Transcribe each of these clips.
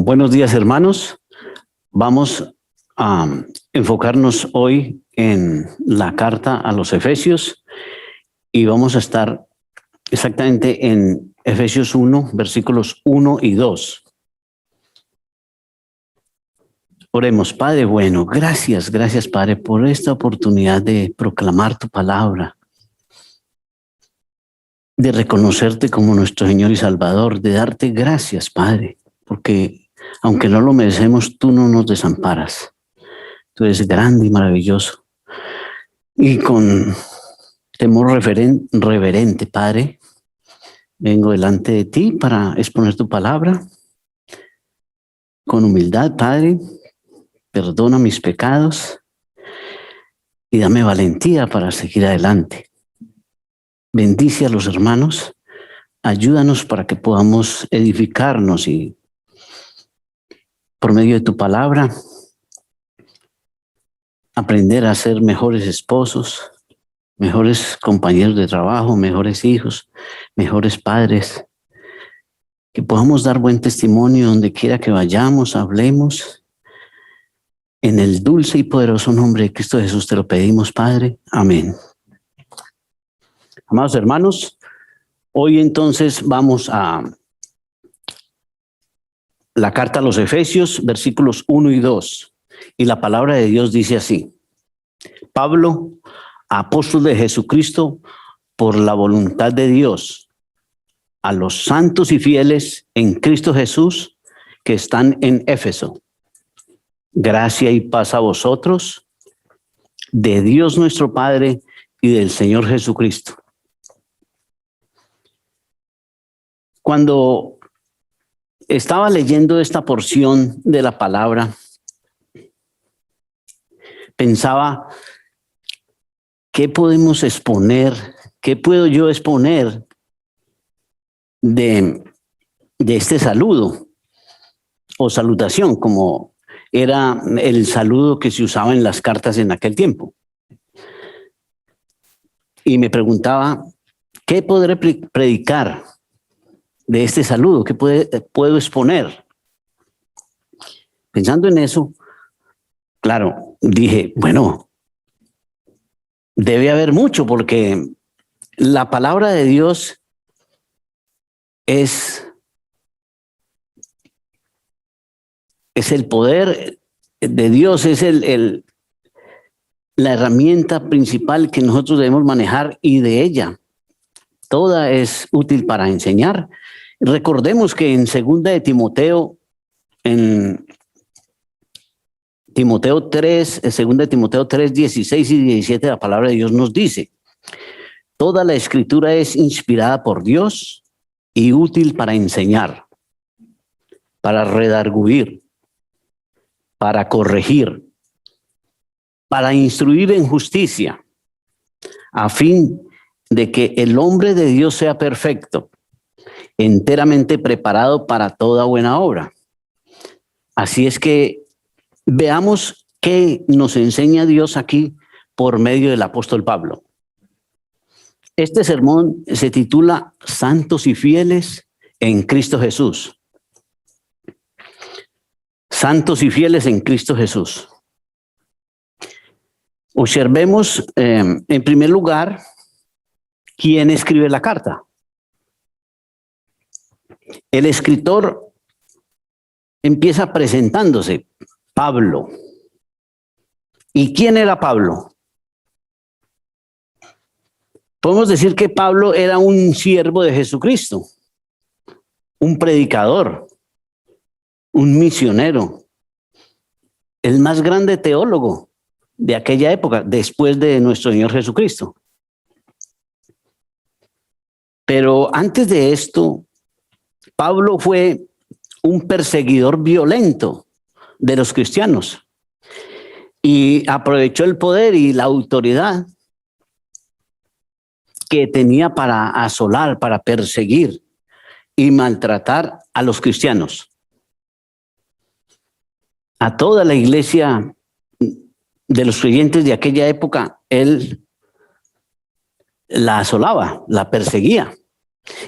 Buenos días, hermanos. Vamos a enfocarnos hoy en la carta a los Efesios y vamos a estar exactamente en Efesios 1, versículos 1 y 2. Oremos. Padre bueno, gracias, Padre, por esta oportunidad de proclamar tu palabra, de reconocerte como nuestro Señor y Salvador, de darte gracias, Padre, porque aunque no lo merecemos, tú no nos desamparas. Tú eres grande y maravilloso. Y con temor reverente, Padre, vengo delante de ti para exponer tu palabra. Con humildad, Padre, perdona mis pecados y dame valentía para seguir adelante. Bendice a los hermanos, ayúdanos para que podamos edificarnos y por medio de tu palabra aprender a ser mejores esposos, mejores compañeros de trabajo, mejores hijos, mejores padres, que podamos dar buen testimonio donde quiera que vayamos, hablemos. En el dulce y poderoso nombre de Cristo Jesús te lo pedimos, Padre. Amén. Amados hermanos, hoy entonces vamos a la carta a los Efesios, versículos 1 y 2. Y la palabra de Dios dice así: Pablo, apóstol de Jesucristo, por la voluntad de Dios, a los santos y fieles en Cristo Jesús que están en Éfeso. Gracia y paz a vosotros, de Dios nuestro Padre y del Señor Jesucristo. Cuando estaba leyendo esta porción de la palabra, pensaba, ¿qué podemos exponer? ¿Qué puedo yo exponer de este saludo o salutación, como era el saludo que se usaba en las cartas en aquel tiempo? Y me preguntaba, ¿qué podré predicar de este saludo? ¿Qué puedo exponer? Pensando en eso, claro, dije, bueno, debe haber mucho, porque la palabra de Dios es el poder de Dios, es la herramienta principal que nosotros debemos manejar, y de ella toda es útil para enseñar. Recordemos que en segunda de Timoteo, en Timoteo 3, segunda de Timoteo 3, 16 y 17, la palabra de Dios nos dice: toda la escritura es inspirada por Dios y útil para enseñar, para redarguir, para corregir, para instruir en justicia, a fin de que el hombre de Dios sea perfecto, enteramente preparado para toda buena obra. Así es que veamos qué nos enseña Dios aquí por medio del apóstol Pablo. Este sermón se titula Santos y fieles en Cristo Jesús. Santos y fieles en Cristo Jesús. Observemos en primer lugar quién escribe la carta. El escritor empieza presentándose: Pablo. ¿Y quién era Pablo? Podemos decir que Pablo era un siervo de Jesucristo, un predicador, un misionero, el más grande teólogo de aquella época, después de nuestro Señor Jesucristo. Pero antes de esto, Pablo fue un perseguidor violento de los cristianos y aprovechó el poder y la autoridad que tenía para asolar, para perseguir y maltratar a los cristianos. A toda la iglesia de los creyentes de aquella época, él la asolaba, la perseguía,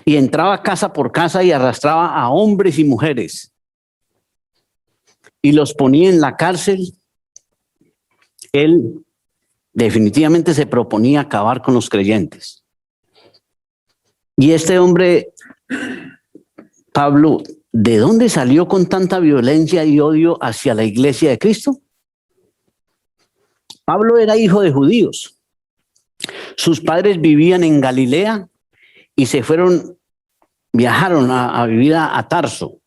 y entraba casa por casa y arrastraba a hombres y mujeres y los ponía en la cárcel, él definitivamente se proponía acabar con los creyentes. Y este hombre, Pablo, ¿de dónde salió con tanta violencia y odio hacia la iglesia de Cristo? Pablo era hijo de judíos. Sus padres vivían en Galilea y viajaron a vivir a Tarso.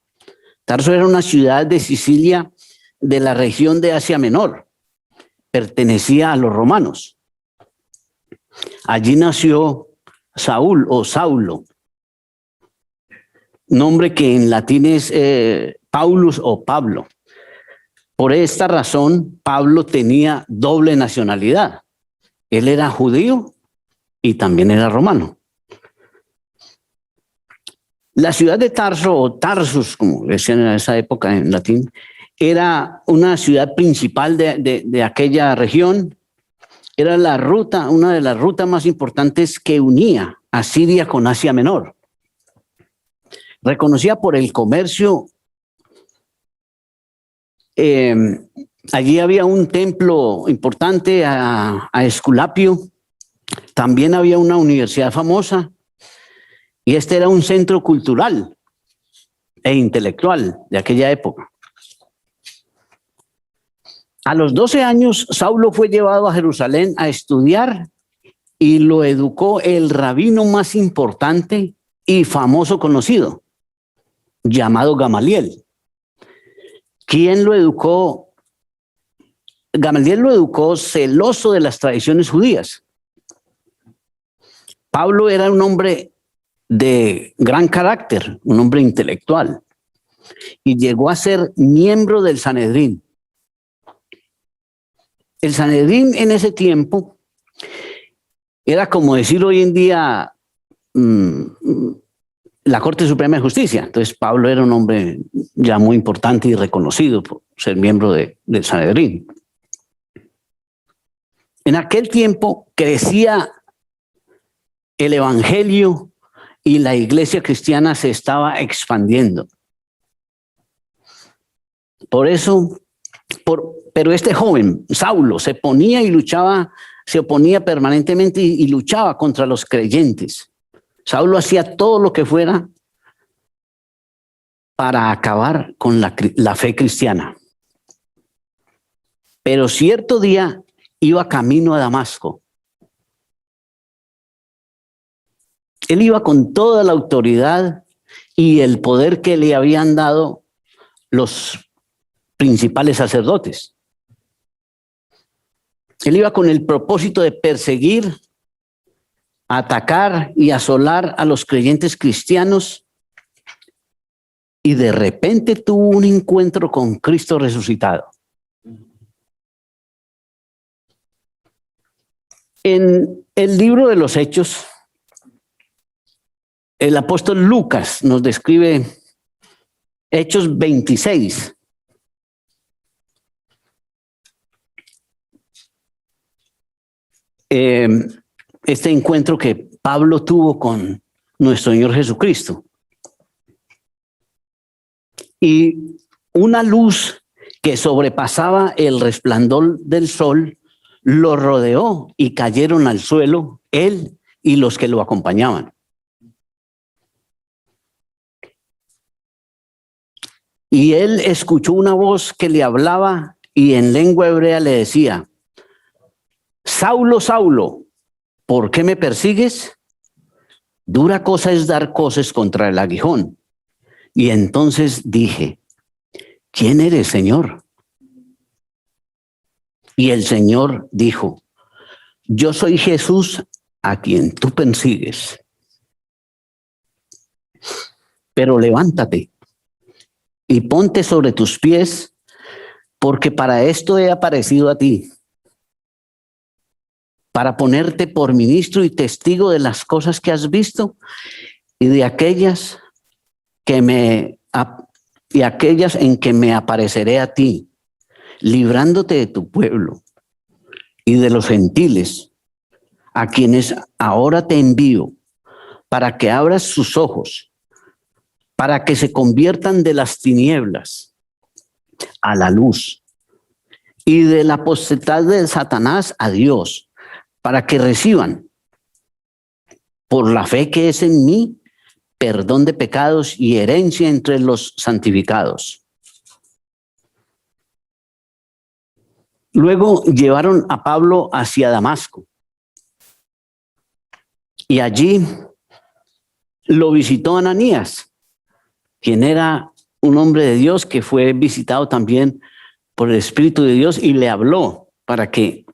Tarso era una ciudad de Sicilia de la región de Asia Menor. Pertenecía a los romanos. Allí nació Saúl o Saulo, nombre que en latín es Paulus o Pablo. Por esta razón, Pablo tenía doble nacionalidad. Él era judío y también era romano. La ciudad de Tarso, o Tarsus, como decían en esa época en latín, era una ciudad principal de aquella región. Era una de las rutas más importantes que unía a Siria con Asia Menor. Reconocida por el comercio. Allí había un templo importante a Esculapio. También había una universidad famosa. Y este era un centro cultural e intelectual de aquella época. A los 12 años, Saulo fue llevado a Jerusalén a estudiar y lo educó el rabino más importante y famoso conocido, llamado Gamaliel. ¿Quién lo educó? Gamaliel lo educó celoso de las tradiciones judías. Pablo era un hombre de gran carácter, un hombre intelectual, y llegó a ser miembro del Sanedrín. El Sanedrín en ese tiempo era como decir hoy en día la Corte Suprema de Justicia. Entonces Pablo era un hombre ya muy importante y reconocido por ser miembro del Sanedrín. En aquel tiempo crecía el evangelio y la iglesia cristiana se estaba expandiendo. Por eso, pero este joven, Saulo, se oponía permanentemente y luchaba contra los creyentes. Saulo hacía todo lo que fuera para acabar con la fe cristiana. Pero cierto día iba camino a Damasco. Él iba con toda la autoridad y el poder que le habían dado los principales sacerdotes. Él iba con el propósito de perseguir, atacar y asolar a los creyentes cristianos, y de repente tuvo un encuentro con Cristo resucitado. En el libro de los Hechos, el apóstol Lucas nos describe Hechos 26. Este encuentro que Pablo tuvo con nuestro Señor Jesucristo. Y una luz que sobrepasaba el resplandor del sol lo rodeó y cayeron al suelo él y los que lo acompañaban. Y él escuchó una voz que le hablaba y en lengua hebrea le decía: Saulo, Saulo, ¿por qué me persigues? Dura cosa es dar coces contra el aguijón. Y entonces dije: ¿quién eres, Señor? Y el Señor dijo: yo soy Jesús a quien tú persigues. Pero levántate y ponte sobre tus pies, porque para esto he aparecido a ti, para ponerte por ministro y testigo de las cosas que has visto y de aquellas en que me apareceré a ti, librándote de tu pueblo y de los gentiles, a quienes ahora te envío, para que abras sus ojos, para que se conviertan de las tinieblas a la luz, y de la potestad de Satanás a Dios, para que reciban, por la fe que es en mí, perdón de pecados y herencia entre los santificados. Luego llevaron a Pablo hacia Damasco, y allí lo visitó Ananías, quien era un hombre de Dios que fue visitado también por el Espíritu de Dios, y le habló para que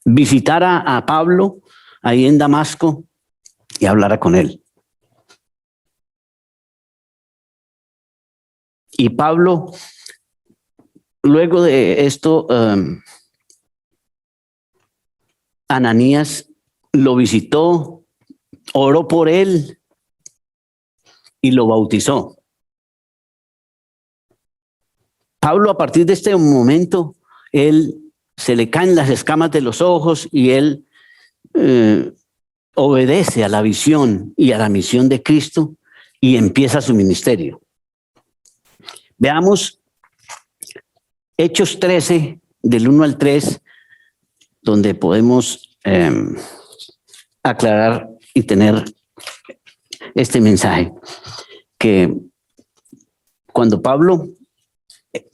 visitara a Pablo ahí en Damasco y hablara con él. Y Pablo, luego de esto, Ananías lo visitó, oró por él y lo bautizó. Pablo, a partir de este momento, él se le caen las escamas de los ojos y él obedece a la visión y a la misión de Cristo y empieza su ministerio. Veamos Hechos 13, del 1 al 3, donde podemos aclarar y tener este mensaje, que cuando Pablo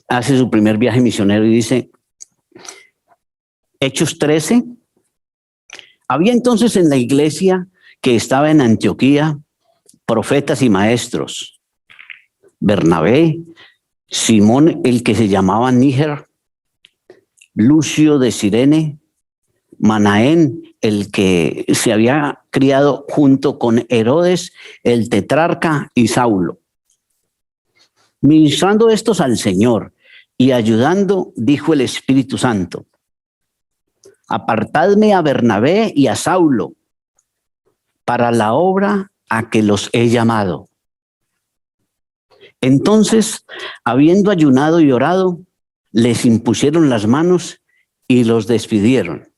hace su primer viaje misionero y dice, Hechos 13, había entonces en la iglesia que estaba en Antioquía profetas y maestros, Bernabé, Simón el que se llamaba Níger, Lucio de Cirene, Manaén el que se había criado junto con Herodes el tetrarca y Saulo. Ministrando estos al Señor y ayudando, dijo el Espíritu Santo, apartadme a Bernabé y a Saulo para la obra a que los he llamado. Entonces, habiendo ayunado y orado, les impusieron las manos y los despidieron.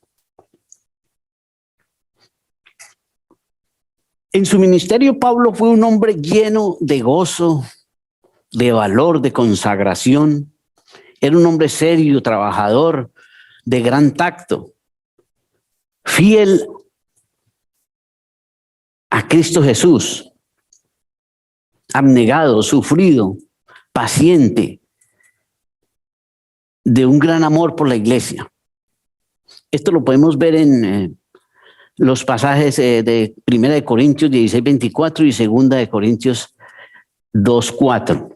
En su ministerio, Pablo fue un hombre lleno de gozo, de valor, de consagración. Era un hombre serio, trabajador, de gran tacto, fiel a Cristo Jesús, abnegado, sufrido, paciente, de un gran amor por la iglesia. Esto lo podemos ver en los pasajes de 1 Corintios 16, 24 y 2 Corintios 2, 4.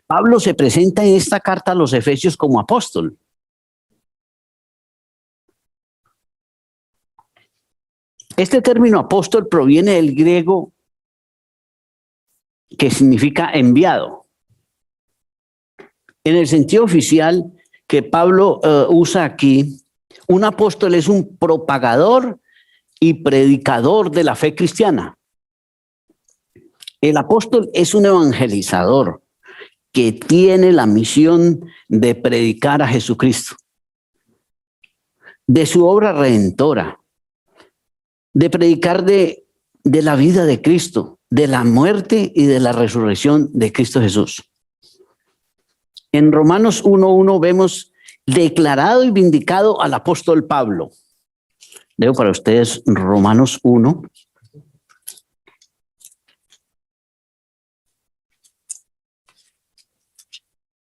Pablo se presenta en esta carta a los Efesios como apóstol. Este término apóstol proviene del griego que significa enviado. En el sentido oficial que Pablo usa aquí, un apóstol es un propagador y predicador de la fe cristiana. El apóstol es un evangelizador que tiene la misión de predicar a Jesucristo, de su obra redentora, de predicar de la vida de Cristo, de la muerte y de la resurrección de Cristo Jesús. En Romanos 1:1 vemos declarado y vindicado al apóstol Pablo. Leo para ustedes Romanos 1.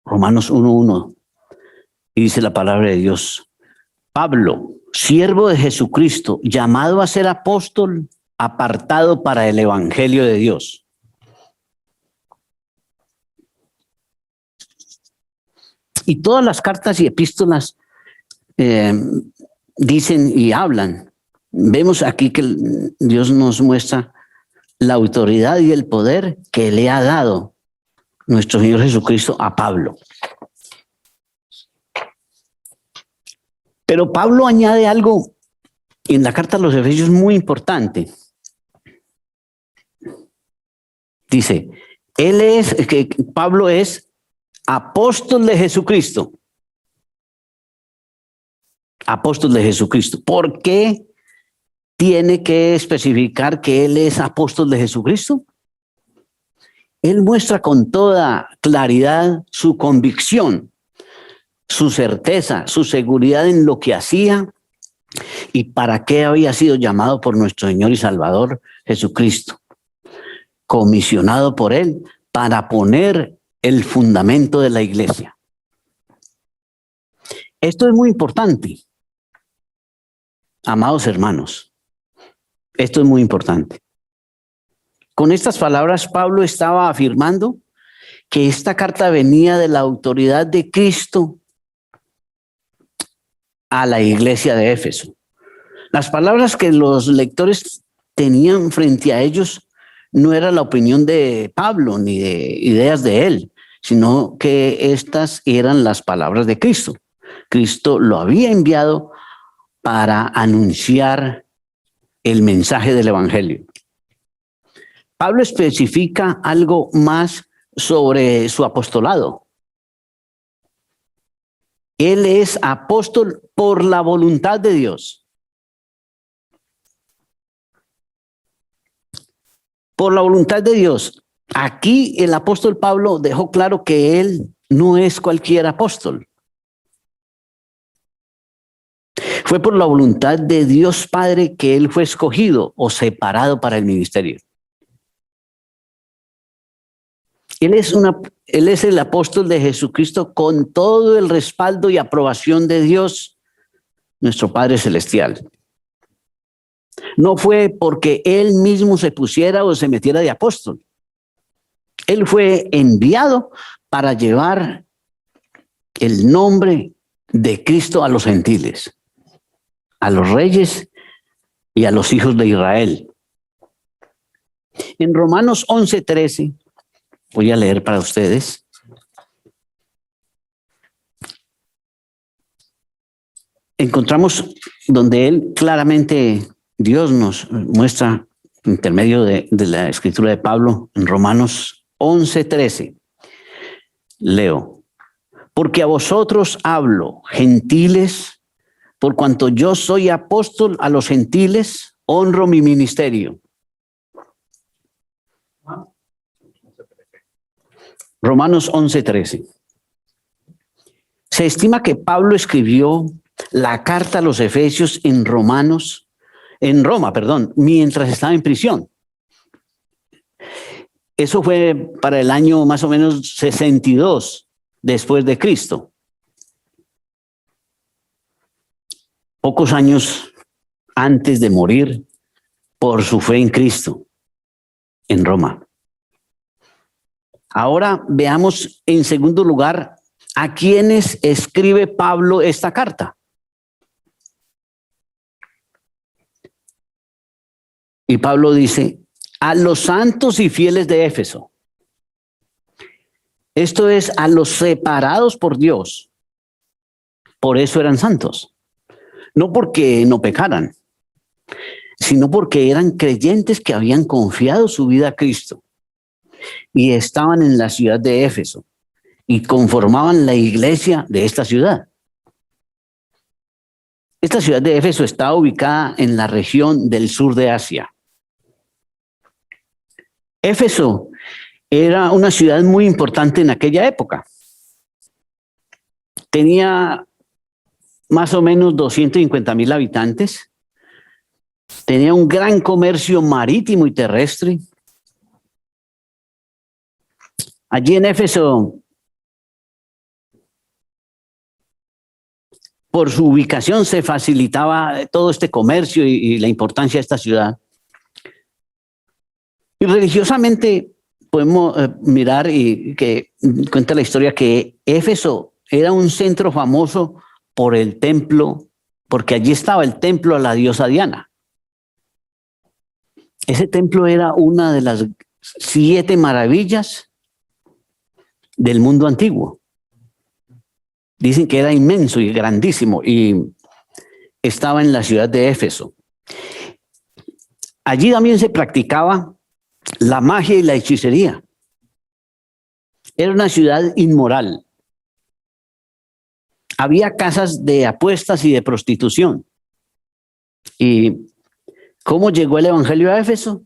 Romanos 1:1. Y dice la palabra de Dios. Pablo, siervo de Jesucristo, llamado a ser apóstol, apartado para el evangelio de Dios. Y todas las cartas y epístolas dicen y hablan. Vemos aquí que Dios nos muestra la autoridad y el poder que le ha dado nuestro Señor Jesucristo a Pablo. Pero Pablo añade algo en la carta a los Efesios muy importante. Dice, Pablo es apóstol de Jesucristo. Apóstol de Jesucristo. ¿Por qué tiene que especificar que él es apóstol de Jesucristo? Él muestra con toda claridad su convicción, su certeza, su seguridad en lo que hacía y para qué había sido llamado por nuestro Señor y Salvador Jesucristo, comisionado por Él para poner el fundamento de la iglesia. Esto es muy importante, amados hermanos. Esto es muy importante. Con estas palabras, Pablo estaba afirmando que esta carta venía de la autoridad de Cristo a la iglesia de Éfeso. Las palabras que los lectores tenían frente a ellos no era la opinión de Pablo ni de ideas de él, sino que estas eran las palabras de Cristo. Cristo lo había enviado para anunciar el mensaje del evangelio. Pablo especifica algo más sobre su apostolado. Él es apóstol por la voluntad de Dios. Por la voluntad de Dios. Aquí el apóstol Pablo dejó claro que él no es cualquier apóstol. Fue por la voluntad de Dios Padre que él fue escogido o separado para el ministerio. Él es el apóstol de Jesucristo con todo el respaldo y aprobación de Dios, nuestro Padre Celestial. No fue porque él mismo se pusiera o se metiera de apóstol. Él fue enviado para llevar el nombre de Cristo a los gentiles, a los reyes y a los hijos de Israel. En Romanos 11:13, voy a leer para ustedes. Encontramos donde él claramente, Dios nos muestra, por intermedio de la escritura de Pablo, en Romanos 11:13. Leo. Porque a vosotros hablo, gentiles, por cuanto yo soy apóstol a los gentiles, honro mi ministerio. Romanos 11:13. Se estima que Pablo escribió la carta a los Efesios en Roma, mientras estaba en prisión. Eso fue para el año más o menos 62 después de Cristo. Pocos años antes de morir por su fe en Cristo en Roma. Ahora veamos en segundo lugar a quiénes escribe Pablo esta carta. Y Pablo dice, a los santos y fieles de Éfeso. Esto es, a los separados por Dios. Por eso eran santos. No porque no pecaran, sino porque eran creyentes que habían confiado su vida a Cristo y estaban en la ciudad de Éfeso y conformaban la iglesia de esta ciudad. Esta ciudad de Éfeso está ubicada en la región del sur de Asia. Éfeso era una ciudad muy importante en aquella época. Tenía más o menos 250,000 habitantes. Tenía un gran comercio marítimo y terrestre. Allí en Éfeso, por su ubicación, se facilitaba todo este comercio y la importancia de esta ciudad. Y religiosamente podemos mirar y que cuenta la historia que Éfeso era un centro famoso por el templo, porque allí estaba el templo a la diosa Diana. Ese templo era una de las 7 maravillas del mundo antiguo. Dicen que era inmenso y grandísimo y estaba en la ciudad de Éfeso. Allí también se practicaba la magia y la hechicería. Era una ciudad inmoral. Había casas de apuestas y de prostitución. ¿Y cómo llegó el evangelio a Éfeso?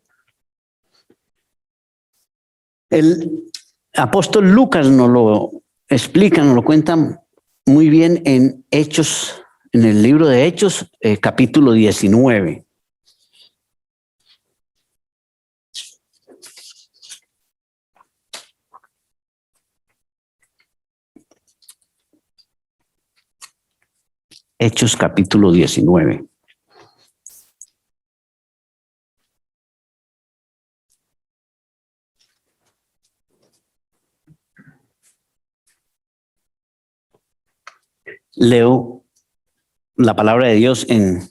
El apóstol Lucas nos lo explica, nos lo cuenta muy bien en Hechos, en el libro de Hechos, capítulo 19. Hechos capítulo 19. Leo la palabra de Dios en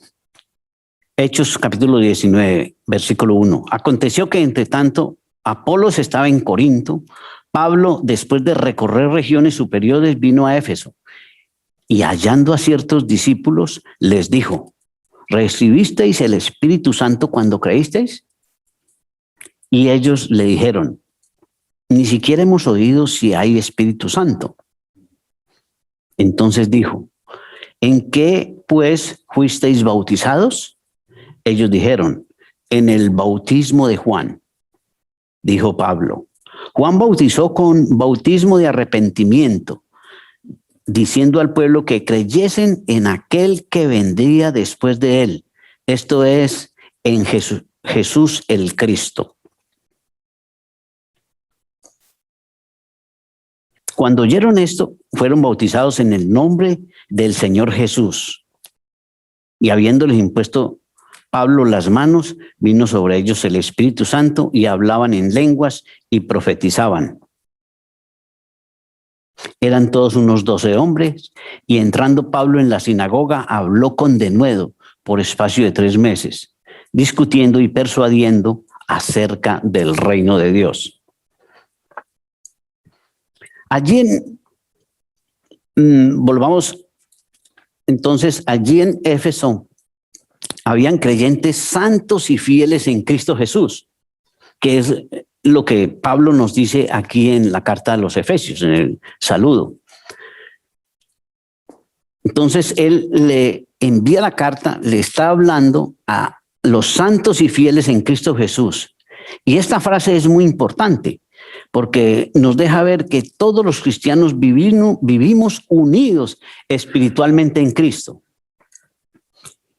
Hechos capítulo 19, versículo 1. Aconteció que entre tanto Apolos estaba en Corinto, Pablo, después de recorrer regiones superiores, vino a Éfeso y hallando a ciertos discípulos, les dijo: ¿recibisteis el Espíritu Santo cuando creísteis? Y ellos le dijeron: ni siquiera hemos oído si hay Espíritu Santo. Entonces dijo: ¿en qué pues fuisteis bautizados? Ellos dijeron: en el bautismo de Juan. Dijo Pablo: Juan bautizó con bautismo de arrepentimiento, diciendo al pueblo que creyesen en aquel que vendría después de él, esto es, en Jesús el Cristo. Cuando oyeron esto, fueron bautizados en el nombre del Señor Jesús. Y habiéndoles impuesto Pablo las manos, vino sobre ellos el Espíritu Santo y hablaban en lenguas y profetizaban. Eran todos unos 12 hombres, y entrando Pablo en la sinagoga, habló con denuedo por espacio de 3 meses, discutiendo y persuadiendo acerca del reino de Dios. Allí volvamos entonces, allí en Éfeso habían creyentes santos y fieles en Cristo Jesús, que es lo que Pablo nos dice aquí en la carta a los Efesios, en el saludo. Entonces él le envía la carta, le está hablando a los santos y fieles en Cristo Jesús. Y esta frase es muy importante porque nos deja ver que todos los cristianos vivimos unidos espiritualmente en Cristo.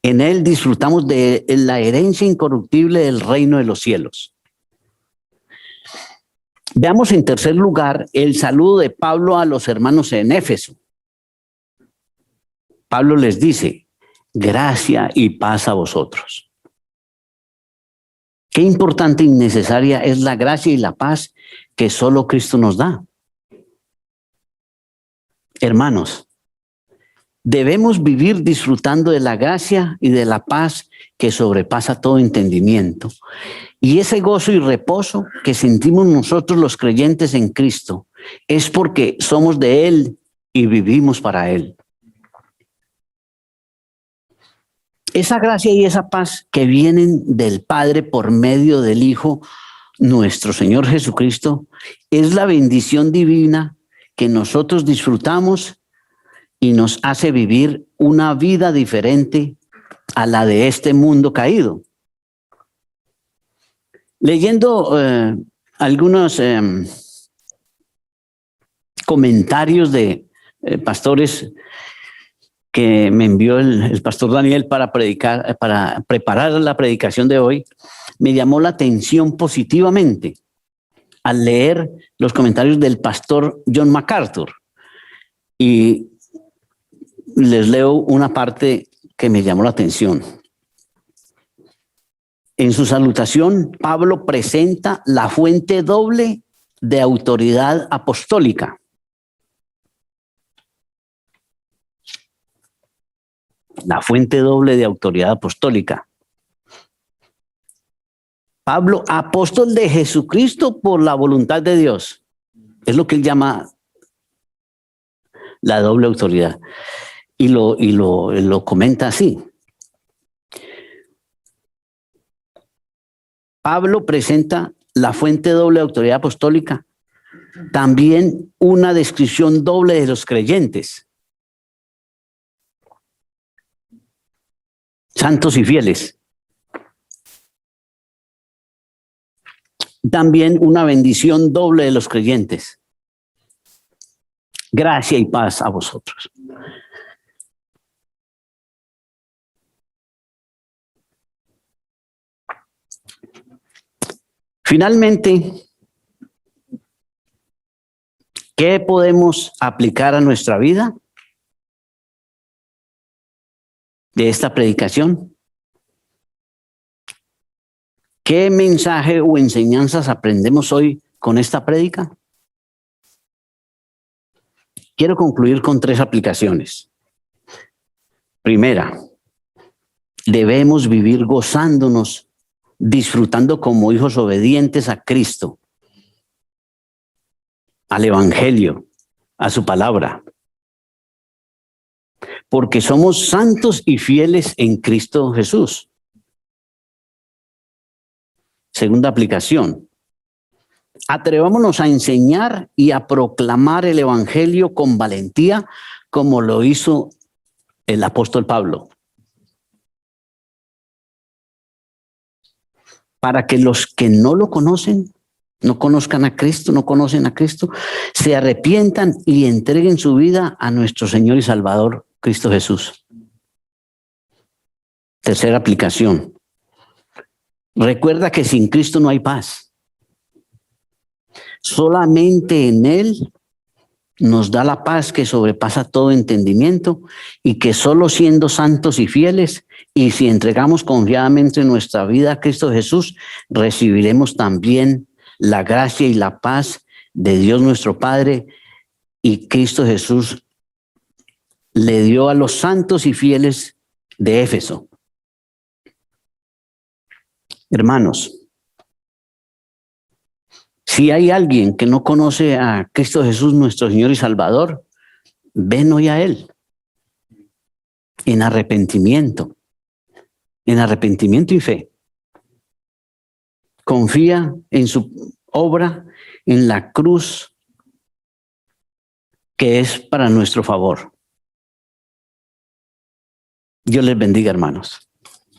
En él disfrutamos de la herencia incorruptible del reino de los cielos. Veamos en tercer lugar el saludo de Pablo a los hermanos en Éfeso. Pablo les dice: gracia y paz a vosotros. Qué importante y necesaria es la gracia y la paz que solo Cristo nos da. Hermanos, debemos vivir disfrutando de la gracia y de la paz que sobrepasa todo entendimiento. Y ese gozo y reposo que sentimos nosotros los creyentes en Cristo es porque somos de Él y vivimos para Él. Esa gracia y esa paz que vienen del Padre por medio del Hijo, nuestro Señor Jesucristo, es la bendición divina que nosotros disfrutamos y nos hace vivir una vida diferente a la de este mundo caído. Leyendo algunos comentarios de pastores que me envió el pastor Daniel para predicar, para preparar la predicación de hoy, me llamó la atención positivamente al leer los comentarios del pastor John MacArthur. Y les leo una parte que me llamó la atención. En su salutación, Pablo presenta la fuente doble de autoridad apostólica. La fuente doble de autoridad apostólica. Pablo, apóstol de Jesucristo por la voluntad de Dios. Es lo que él llama la doble autoridad. Y lo comenta así. Pablo presenta la fuente doble de autoridad apostólica, también una descripción doble de los creyentes, santos y fieles. también una bendición doble de los creyentes. Gracia y paz a vosotros. Finalmente, ¿qué podemos aplicar a nuestra vida de esta predicación? ¿Qué mensaje o enseñanzas aprendemos hoy con esta prédica? Quiero concluir con 3 aplicaciones. Primera, debemos vivir gozándonos, disfrutando como hijos obedientes a Cristo, al Evangelio, a su palabra. Porque somos santos y fieles en Cristo Jesús. Segunda aplicación. Atrevámonos a enseñar y a proclamar el Evangelio con valentía, como lo hizo el apóstol Pablo. Para que los que no lo conocen, no conozcan a Cristo, no conocen a Cristo, se arrepientan y entreguen su vida a nuestro Señor y Salvador, Cristo Jesús. Tercera aplicación. Recuerda que sin Cristo no hay paz. Solamente en Él nos da la paz que sobrepasa todo entendimiento y que solo siendo santos y fieles y si entregamos confiadamente nuestra vida a Cristo Jesús, recibiremos también la gracia y la paz de Dios nuestro Padre, y Cristo Jesús le dio a los santos y fieles de Éfeso. Hermanos, si hay alguien que no conoce a Cristo Jesús, nuestro Señor y Salvador, ven hoy a Él en arrepentimiento y fe. Confía en su obra, en la cruz, que es para nuestro favor. Dios les bendiga, hermanos.